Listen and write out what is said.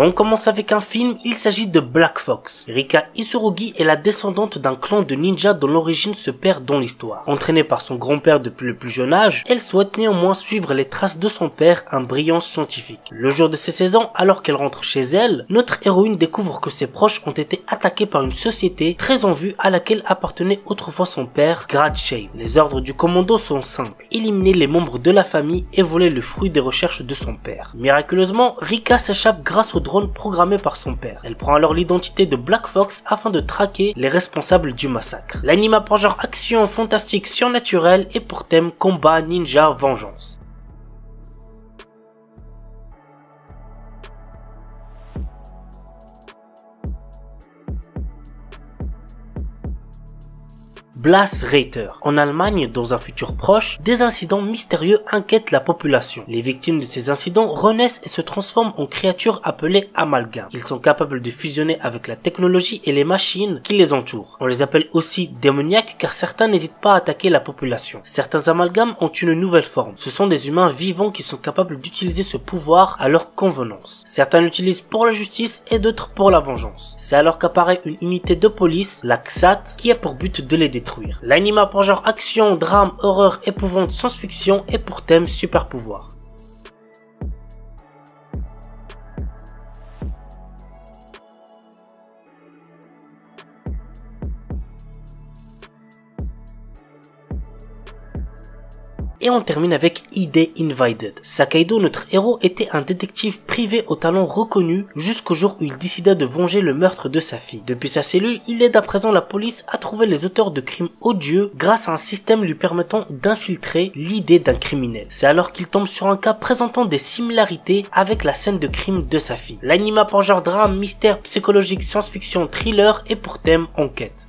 On commence avec un film, il s'agit de Black Fox. Rika Isurugi est la descendante d'un clan de ninjas dont l'origine se perd dans l'histoire. Entraînée par son grand-père depuis le plus jeune âge, elle souhaite néanmoins suivre les traces de son père, un brillant scientifique. Le jour de ses 16 ans, alors qu'elle rentre chez elle, notre héroïne découvre que ses proches ont été attaqués par une société très en vue à laquelle appartenait autrefois son père, Grad Shade. Les ordres du commando sont simples: éliminer les membres de la famille et voler le fruit des recherches de son père. Miraculeusement, Rika s'échappe grâce au drone programmé par son père. Elle prend alors l'identité de Black Fox afin de traquer les responsables du massacre. L'anime a pour genre action, fantastique, surnaturel et pour thème combat, ninja, vengeance. Blasreiter. En Allemagne, dans un futur proche, des incidents mystérieux inquiètent la population. Les victimes de ces incidents renaissent et se transforment en créatures appelées amalgames. Ils sont capables de fusionner avec la technologie et les machines qui les entourent. On les appelle aussi démoniaques car certains n'hésitent pas à attaquer la population. Certains amalgames ont une nouvelle forme. Ce sont des humains vivants qui sont capables d'utiliser ce pouvoir à leur convenance. Certains l'utilisent pour la justice et d'autres pour la vengeance. C'est alors qu'apparaît une unité de police, la XAT, qui a pour but de les détruire. L'anime a pour genre action, drame, horreur, épouvante, science-fiction et pour thème super pouvoir. Et on termine avec ID Invited. Sakaido, notre héros, était un détective privé au talent reconnu jusqu'au jour où il décida de venger le meurtre de sa fille. Depuis sa cellule, il aide à présent la police à trouver les auteurs de crimes odieux grâce à un système lui permettant d'infiltrer l'idée d'un criminel. C'est alors qu'il tombe sur un cas présentant des similarités avec la scène de crime de sa fille. L'anime a pour genre drame, mystère, psychologique, science-fiction, thriller et pour thème enquête.